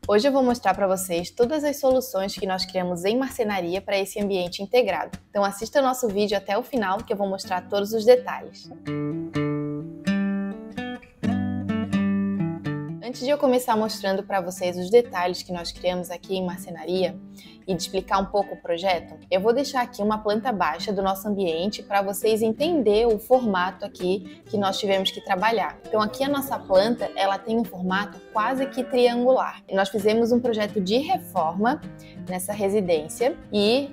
Hoje eu vou mostrar para vocês todas as soluções que nós criamos em marcenaria para esse ambiente integrado. Então assista o nosso vídeo até o final que eu vou mostrar todos os detalhes. Antes de eu começar mostrando para vocês os detalhes que nós criamos aqui em marcenaria e de explicar um pouco o projeto, eu vou deixar aqui uma planta baixa do nosso ambiente para vocês entenderem o formato aqui que nós tivemos que trabalhar. Então aqui a nossa planta, ela tem um formato quase que triangular. Nós fizemos um projeto de reforma nessa residência e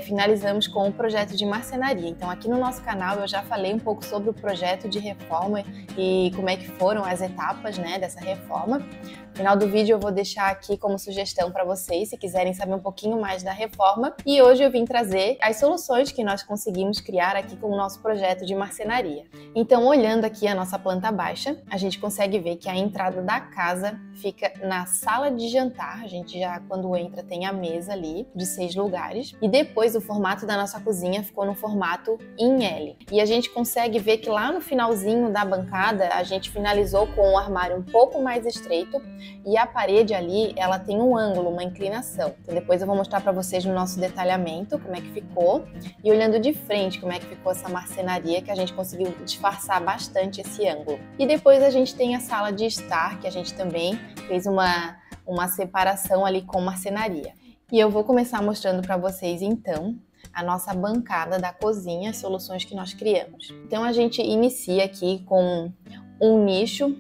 finalizamos com um projeto de marcenaria. Então aqui no nosso canal eu já falei um pouco sobre o projeto de reforma e como é que foram as etapas, né, dessa reforma. No final do vídeo eu vou deixar aqui como sugestão para vocês, se quiserem saber um pouquinho mais da reforma. E hoje eu vim trazer as soluções que nós conseguimos criar aqui com o nosso projeto de marcenaria. Então, olhando aqui a nossa planta baixa, a gente consegue ver que a entrada da casa fica na sala de jantar. A gente já, quando entra, tem a mesa ali de 6 lugares. E depois o formato da nossa cozinha ficou no formato em L. E a gente consegue ver que lá no finalzinho da bancada, a gente finalizou com um armário um pouco mais estreito e a parede ali, ela tem um ângulo, uma inclinação. Então depois eu vou mostrar para vocês no nosso detalhamento como é que ficou e olhando de frente como é que ficou essa marcenaria, que a gente conseguiu disfarçar bastante esse ângulo. E depois a gente tem a sala de estar, que a gente também fez uma separação ali com marcenaria. E eu vou começar mostrando para vocês então a nossa bancada da cozinha, as soluções que nós criamos. Então a gente inicia aqui com um nicho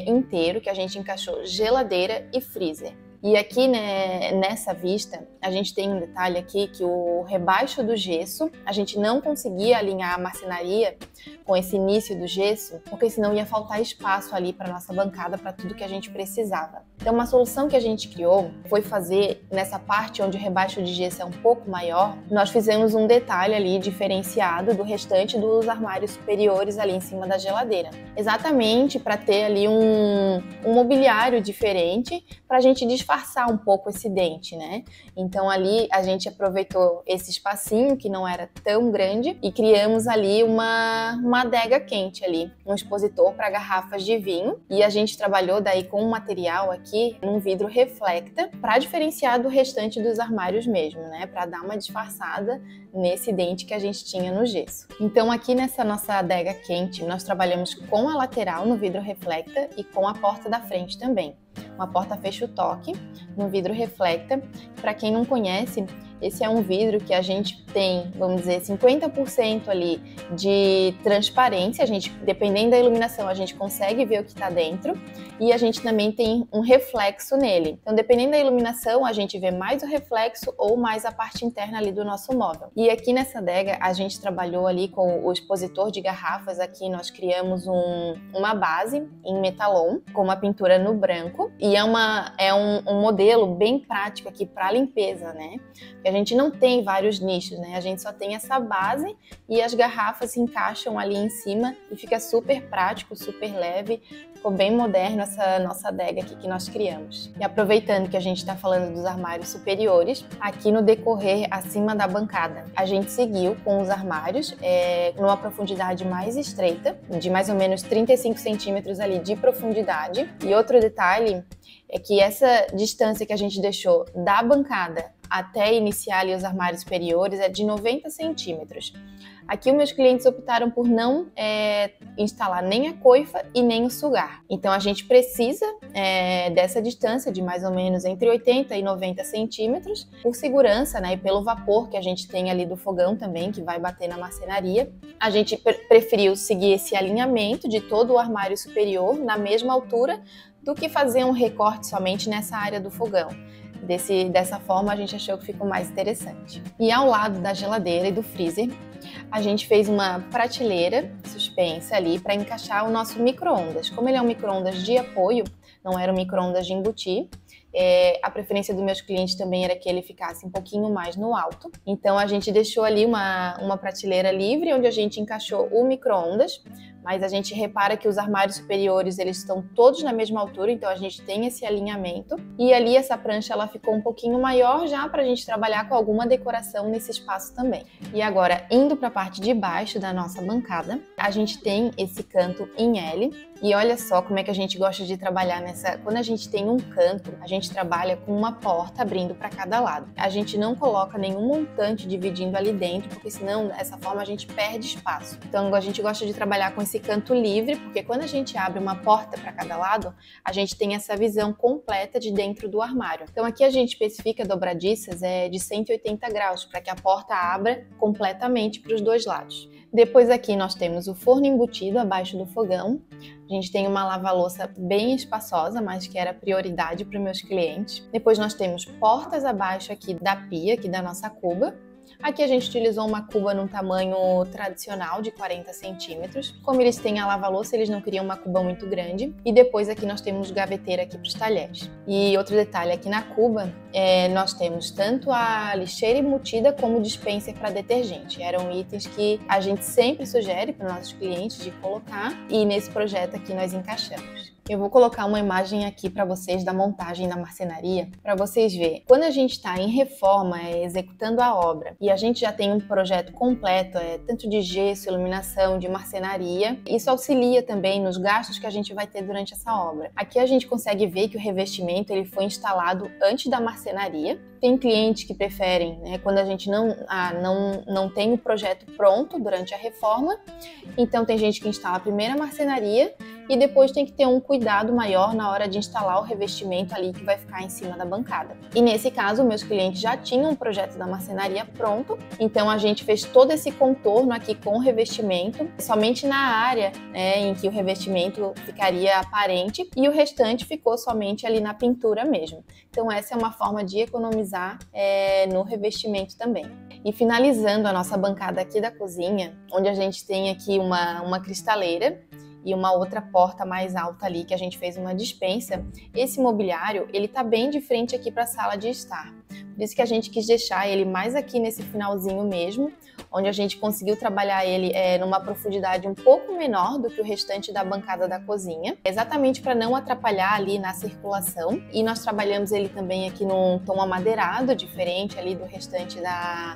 inteiro que a gente encaixou geladeira e freezer. E aqui, né, nessa vista, a gente tem um detalhe aqui que o rebaixo do gesso, a gente não conseguia alinhar a marcenaria com esse início do gesso, porque senão ia faltar espaço ali para nossa bancada, para tudo que a gente precisava. Então uma solução que a gente criou foi fazer nessa parte onde o rebaixo de gesso é um pouco maior, nós fizemos um detalhe ali diferenciado do restante dos armários superiores ali em cima da geladeira. Exatamente para ter ali um mobiliário diferente, para a gente disfarçar um pouco esse dente, né? Então ali a gente aproveitou esse espacinho que não era tão grande e criamos ali uma adega quente ali, um expositor para garrafas de vinho, e a gente trabalhou daí com um material aqui, um vidro reflecta, para diferenciar do restante dos armários mesmo, né? Para dar uma disfarçada nesse dente que a gente tinha no gesso. Então aqui nessa nossa adega quente, nós trabalhamos com a lateral no vidro reflecta e com a porta da frente também. Uma porta fecho-toque no vidro reflecta. Para quem não conhece, esse é um vidro que a gente tem, vamos dizer, 50% ali de transparência. A gente, dependendo da iluminação, a gente consegue ver o que está dentro e a gente também tem um reflexo nele. Então, dependendo da iluminação, a gente vê mais o reflexo ou mais a parte interna ali do nosso móvel. E aqui nessa adega, a gente trabalhou ali com o expositor de garrafas. Aqui nós criamos uma base em metalon com uma pintura no branco e é um modelo bem prático aqui para limpeza, né? A gente não tem vários nichos, né? A gente só tem essa base e as garrafas se encaixam ali em cima e fica super prático, super leve. Ficou bem moderno essa nossa adega aqui que nós criamos. E aproveitando que a gente está falando dos armários superiores, aqui no decorrer acima da bancada, a gente seguiu com os armários numa profundidade mais estreita, de mais ou menos 35 centímetros ali de profundidade. E outro detalhe é que essa distância que a gente deixou da bancada até iniciar ali os armários superiores é de 90 centímetros. Aqui os meus clientes optaram por não instalar nem a coifa e nem o sugar. Então a gente precisa dessa distância de mais ou menos entre 80 e 90 centímetros por segurança, né? E pelo vapor que a gente tem ali do fogão também, que vai bater na marcenaria. A gente preferiu seguir esse alinhamento de todo o armário superior na mesma altura do que fazer um recorte somente nessa área do fogão. Dessa forma a gente achou que ficou mais interessante. E ao lado da geladeira e do freezer, a gente fez uma prateleira suspensa ali para encaixar o nosso micro-ondas. Como ele é um micro-ondas de apoio, não era um micro-ondas de embutir, a preferência dos meus clientes também era que ele ficasse um pouquinho mais no alto. Então a gente deixou ali uma prateleira livre onde a gente encaixou o micro-ondas, mas a gente repara que os armários superiores eles estão todos na mesma altura, então a gente tem esse alinhamento. E ali essa prancha ela ficou um pouquinho maior já para a gente trabalhar com alguma decoração nesse espaço também. E agora, indo para a parte de baixo da nossa bancada, a gente tem esse canto em L. E olha só como é que a gente gosta de trabalhar nessa... Quando a gente tem um canto, a gente gente trabalha com uma porta abrindo para cada lado. A gente não coloca nenhum montante dividindo ali dentro, porque senão dessa forma a gente perde espaço. Então a gente gosta de trabalhar com esse canto livre, porque quando a gente abre uma porta para cada lado, a gente tem essa visão completa de dentro do armário. Então aqui a gente especifica dobradiças de 180 graus, para que a porta abra completamente para os dois lados. Depois aqui nós temos o forno embutido abaixo do fogão. A gente tem uma lava-louça bem espaçosa, mas que era prioridade para os meus clientes. Depois nós temos portas abaixo aqui da pia, aqui da nossa cuba. Aqui a gente utilizou uma cuba num tamanho tradicional de 40 centímetros. Como eles têm a lava-louça, eles não queriam uma cuba muito grande. E depois aqui nós temos gaveteira aqui para os talheres. E outro detalhe, aqui na cuba nós temos tanto a lixeira embutida como o dispenser para detergente. Eram itens que a gente sempre sugere para os nossos clientes de colocar e nesse projeto aqui nós encaixamos. Eu vou colocar uma imagem aqui para vocês da montagem da marcenaria, para vocês verem. Quando a gente está em reforma, executando a obra, e a gente já tem um projeto completo, tanto de gesso, iluminação, de marcenaria, isso auxilia também nos gastos que a gente vai ter durante essa obra. Aqui a gente consegue ver que o revestimento ele foi instalado antes da marcenaria. Tem clientes que preferem, quando a gente não tem o projeto pronto durante a reforma, então tem gente que instala primeiro a marcenaria e depois tem que ter um cuidado maior na hora de instalar o revestimento ali que vai ficar em cima da bancada. E nesse caso, meus clientes já tinham um projeto da marcenaria pronto, então a gente fez todo esse contorno aqui com o revestimento, somente na área em que o revestimento ficaria aparente e o restante ficou somente ali na pintura mesmo. Então essa é uma forma de economizar no revestimento também. E finalizando a nossa bancada aqui da cozinha, onde a gente tem aqui uma cristaleira, e uma outra porta mais alta ali que a gente fez uma despensa. Esse mobiliário, ele tá bem de frente aqui para a sala de estar. Por isso que a gente quis deixar ele mais aqui nesse finalzinho mesmo, onde a gente conseguiu trabalhar ele numa profundidade um pouco menor do que o restante da bancada da cozinha, exatamente para não atrapalhar ali na circulação. E nós trabalhamos ele também aqui num tom amadeirado, diferente ali do restante da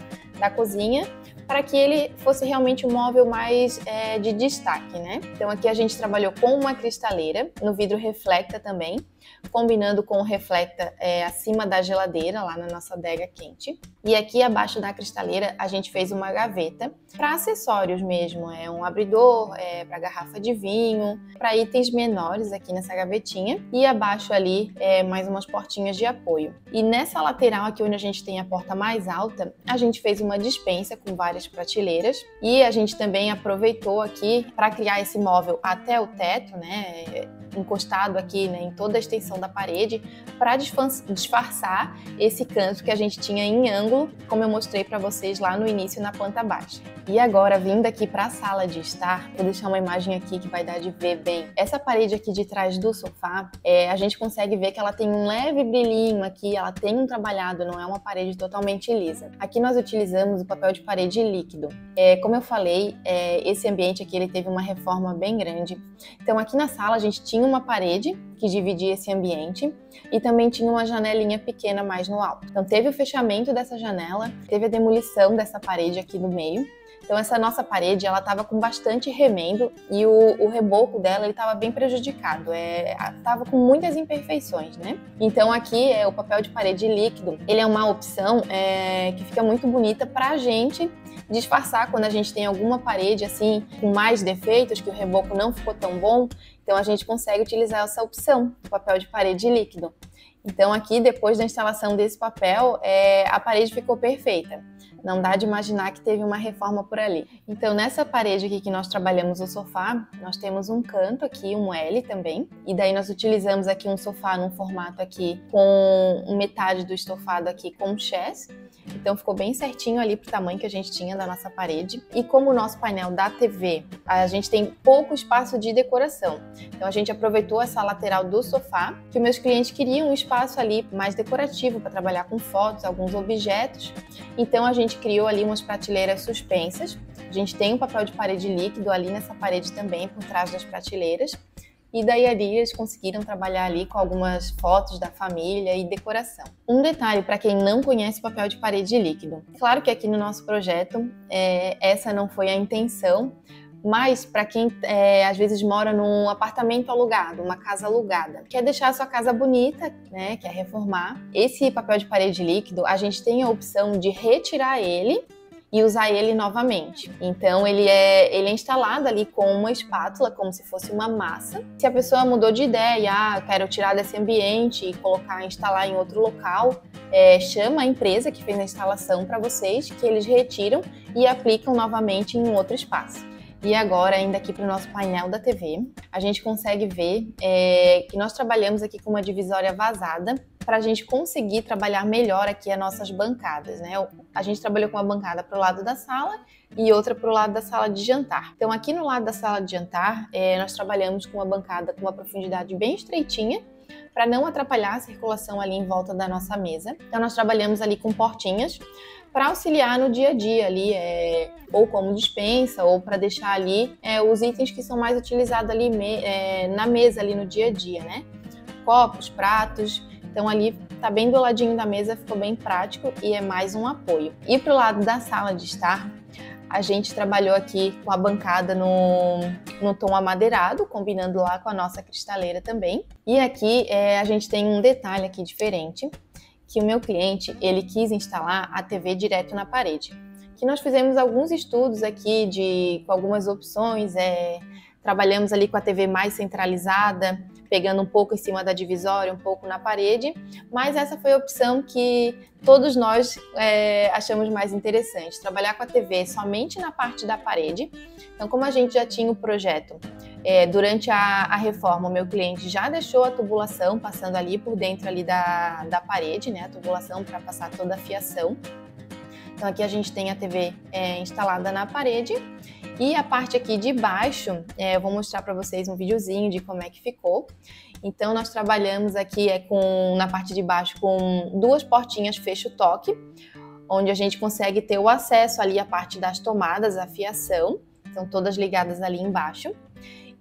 cozinha, para que ele fosse realmente um móvel mais de destaque, né? Então aqui a gente trabalhou com uma cristaleira, no vidro reflecta também, combinando com o reflecta acima da geladeira, lá na nossa adega quente. E aqui abaixo da cristaleira a gente fez uma gaveta para acessórios mesmo, um abridor para garrafa de vinho, para itens menores aqui nessa gavetinha. E abaixo ali mais umas portinhas de apoio. E nessa lateral aqui onde a gente tem a porta mais alta, a gente fez uma despensa com várias prateleiras. E a gente também aproveitou aqui para criar esse móvel até o teto, né? Encostado aqui em toda a extensão da parede, para disfarçar esse canto que a gente tinha em ângulo, como eu mostrei para vocês lá no início na planta baixa. E agora, vindo aqui para a sala de estar, vou deixar uma imagem aqui que vai dar de ver bem. Essa parede aqui de trás do sofá, a gente consegue ver que ela tem um leve brilhinho aqui, ela tem um trabalhado, não é uma parede totalmente lisa. Aqui nós utilizamos o papel de parede líquido. Como eu falei, esse ambiente aqui ele teve uma reforma bem grande. Então aqui na sala a gente tinha uma parede que dividia esse ambiente e também tinha uma janelinha pequena mais no alto. Então teve o fechamento dessa janela, teve a demolição dessa parede aqui no meio. Então essa nossa parede, ela estava com bastante remendo e o reboco dela estava bem prejudicado, estava com muitas imperfeições, né? Então aqui o papel de parede líquido, ele é uma opção que fica muito bonita para a gente disfarçar quando a gente tem alguma parede assim com mais defeitos, que o reboco não ficou tão bom, então a gente consegue utilizar essa opção, o papel de parede líquido. Então aqui, depois da instalação desse papel, a parede ficou perfeita. Não dá de imaginar que teve uma reforma por ali. Então nessa parede aqui que nós trabalhamos o sofá, nós temos um canto aqui, um L também. E daí nós utilizamos aqui um sofá num formato aqui com metade do estofado aqui com chess. Então ficou bem certinho ali pro tamanho que a gente tinha da nossa parede. E como o nosso painel da TV, a gente tem pouco espaço de decoração. Então a gente aproveitou essa lateral do sofá, que meus clientes queriam um espaço ali mais decorativo para trabalhar com fotos, alguns objetos. Então a gente criou ali umas prateleiras suspensas. A gente tem um papel de parede líquido ali nessa parede também, por trás das prateleiras. E daí ali eles conseguiram trabalhar ali com algumas fotos da família e decoração. Um detalhe para quem não conhece papel de parede líquido. Claro que aqui no nosso projeto essa não foi a intenção, Mas para quem às vezes mora num apartamento alugado, uma casa alugada, quer deixar a sua casa bonita, né, quer reformar, esse papel de parede líquido, a gente tem a opção de retirar ele e usar ele novamente. Então ele é instalado ali com uma espátula, como se fosse uma massa. Se a pessoa mudou de ideia, quero tirar desse ambiente e instalar em outro local, chama a empresa que fez a instalação para vocês, que eles retiram e aplicam novamente em um outro espaço. E agora, ainda aqui para o nosso painel da TV, a gente consegue ver que nós trabalhamos aqui com uma divisória vazada para a gente conseguir trabalhar melhor aqui as nossas bancadas, né? A gente trabalhou com uma bancada para o lado da sala e outra para o lado da sala de jantar. Então, aqui no lado da sala de jantar, nós trabalhamos com uma bancada com uma profundidade bem estreitinha, para não atrapalhar a circulação ali em volta da nossa mesa. Então, nós trabalhamos ali com portinhas para auxiliar no dia a dia ali, ou como despensa, ou para deixar ali os itens que são mais utilizados ali na mesa ali no dia a dia, né? Copos, pratos. Então ali tá bem do ladinho da mesa, ficou bem prático e é mais um apoio. E pro lado da sala de estar, a gente trabalhou aqui com a bancada no tom amadeirado, combinando lá com a nossa cristaleira também. E aqui a gente tem um detalhe aqui diferente, que o meu cliente, ele quis instalar a TV direto na parede. Que nós fizemos alguns estudos aqui com algumas opções, trabalhamos ali com a TV mais centralizada, pegando um pouco em cima da divisória, um pouco na parede, mas essa foi a opção que todos nós achamos mais interessante, trabalhar com a TV somente na parte da parede. Então, como a gente já tinha o projeto, durante a reforma, o meu cliente já deixou a tubulação passando ali por dentro ali da parede, né, a tubulação para passar toda a fiação. Então, aqui a gente tem a TV instalada na parede. E a parte aqui de baixo, eu vou mostrar para vocês um videozinho de como é que ficou. Então, nós trabalhamos aqui na parte de baixo com duas portinhas fecho-toque, onde a gente consegue ter o acesso ali à parte das tomadas, a fiação, são todas ligadas ali embaixo.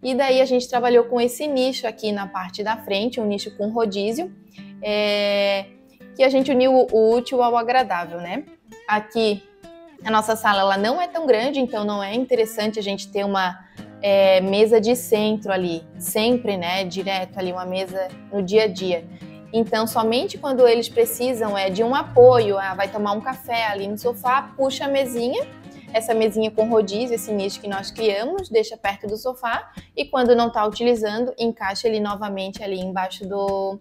E daí a gente trabalhou com esse nicho aqui na parte da frente, um nicho com rodízio, que a gente uniu o útil ao agradável, né? Aqui a nossa sala ela não é tão grande, então não é interessante a gente ter uma mesa de centro ali, sempre, né, direto ali, uma mesa no dia a dia. Então, somente quando eles precisam de um apoio, vai tomar um café ali no sofá, puxa a mesinha, essa mesinha com rodízio, esse nicho que nós criamos, deixa perto do sofá e quando não está utilizando, encaixa ele novamente ali embaixo do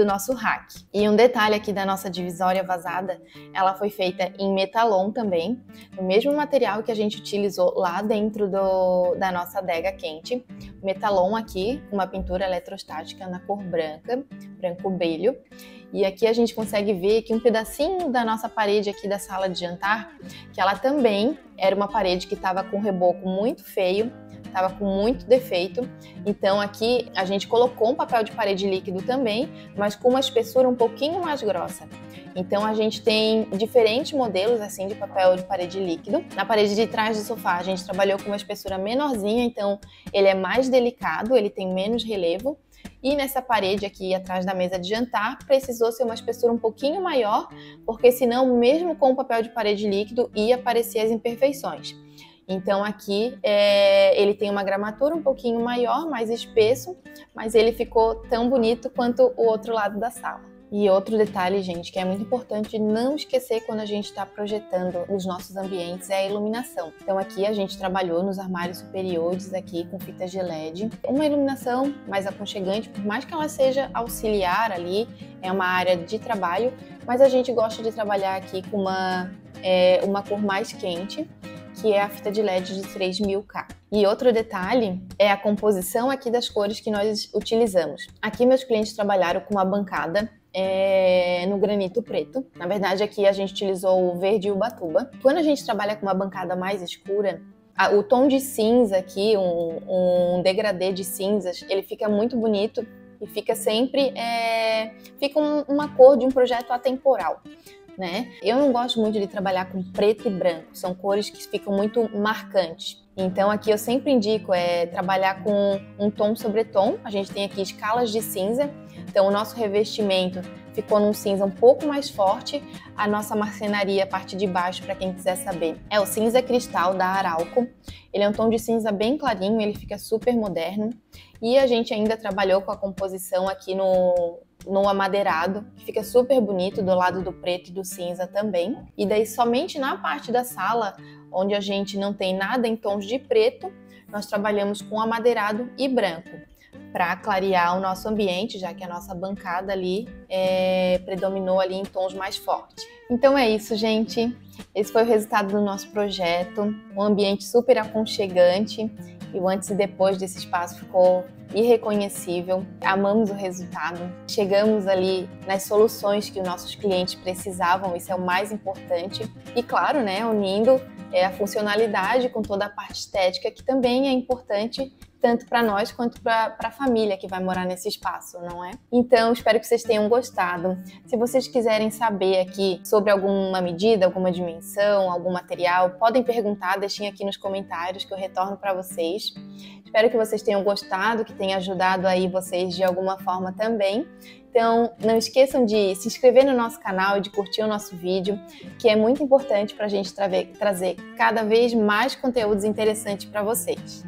nosso rack. E um detalhe aqui da nossa divisória vazada, ela foi feita em metalon também, o mesmo material que a gente utilizou lá dentro da nossa adega quente. Metalon aqui, com uma pintura eletrostática na cor branca, branco brilho. E aqui a gente consegue ver que um pedacinho da nossa parede aqui da sala de jantar, que ela também era uma parede que estava com um reboco muito feio, estava com muito defeito, então aqui a gente colocou um papel de parede líquido também, mas com uma espessura um pouquinho mais grossa. Então a gente tem diferentes modelos assim de papel de parede líquido. Na parede de trás do sofá a gente trabalhou com uma espessura menorzinha, então ele é mais delicado, ele tem menos relevo. E nessa parede aqui atrás da mesa de jantar precisou ser uma espessura um pouquinho maior, porque senão mesmo com o papel de parede líquido ia aparecer as imperfeições. Então aqui ele tem uma gramatura um pouquinho maior, mais espesso, mas ele ficou tão bonito quanto o outro lado da sala. E outro detalhe, gente, que é muito importante não esquecer quando a gente está projetando os nossos ambientes é a iluminação. Então aqui a gente trabalhou nos armários superiores aqui com fitas de LED. Uma iluminação mais aconchegante, por mais que ela seja auxiliar ali, é uma área de trabalho, mas a gente gosta de trabalhar aqui com uma cor mais quente, que é a fita de LED de 3000K. E outro detalhe é a composição aqui das cores que nós utilizamos. Aqui meus clientes trabalharam com uma bancada no granito preto. Na verdade aqui a gente utilizou o verde ubatuba. Quando a gente trabalha com uma bancada mais escura, o tom de cinza aqui, um degradê de cinzas, ele fica muito bonito e fica sempre fica uma cor de um projeto atemporal. Né? Eu não gosto muito de trabalhar com preto e branco, são cores que ficam muito marcantes. Então aqui eu sempre indico trabalhar com um tom sobre tom. A gente tem aqui escalas de cinza, Então o nosso revestimento ficou num cinza um pouco mais forte. A nossa marcenaria, a parte de baixo, para quem quiser saber, é o cinza cristal da Arauco. Ele é um tom de cinza bem clarinho, ele fica super moderno. E a gente ainda trabalhou com a composição aqui no amadeirado, que fica super bonito do lado do preto e do cinza também. E daí somente na parte da sala, onde a gente não tem nada em tons de preto, nós trabalhamos com amadeirado e branco, para clarear o nosso ambiente, já que a nossa bancada ali predominou ali em tons mais fortes. Então é isso, gente. Esse foi o resultado do nosso projeto, um ambiente super aconchegante, e o antes e depois desse espaço ficou irreconhecível. Amamos o resultado. Chegamos ali nas soluções que os nossos clientes precisavam, isso é o mais importante. E claro, né, unindo a funcionalidade com toda a parte estética, que também é importante tanto para nós quanto para a família que vai morar nesse espaço, não é? Então, espero que vocês tenham gostado. Se vocês quiserem saber aqui sobre alguma medida, alguma dimensão, algum material, podem perguntar, deixem aqui nos comentários que eu retorno para vocês. Espero que vocês tenham gostado, que tenha ajudado aí vocês de alguma forma também. Então, não esqueçam de se inscrever no nosso canal e de curtir o nosso vídeo, que é muito importante para a gente trazer cada vez mais conteúdos interessantes para vocês.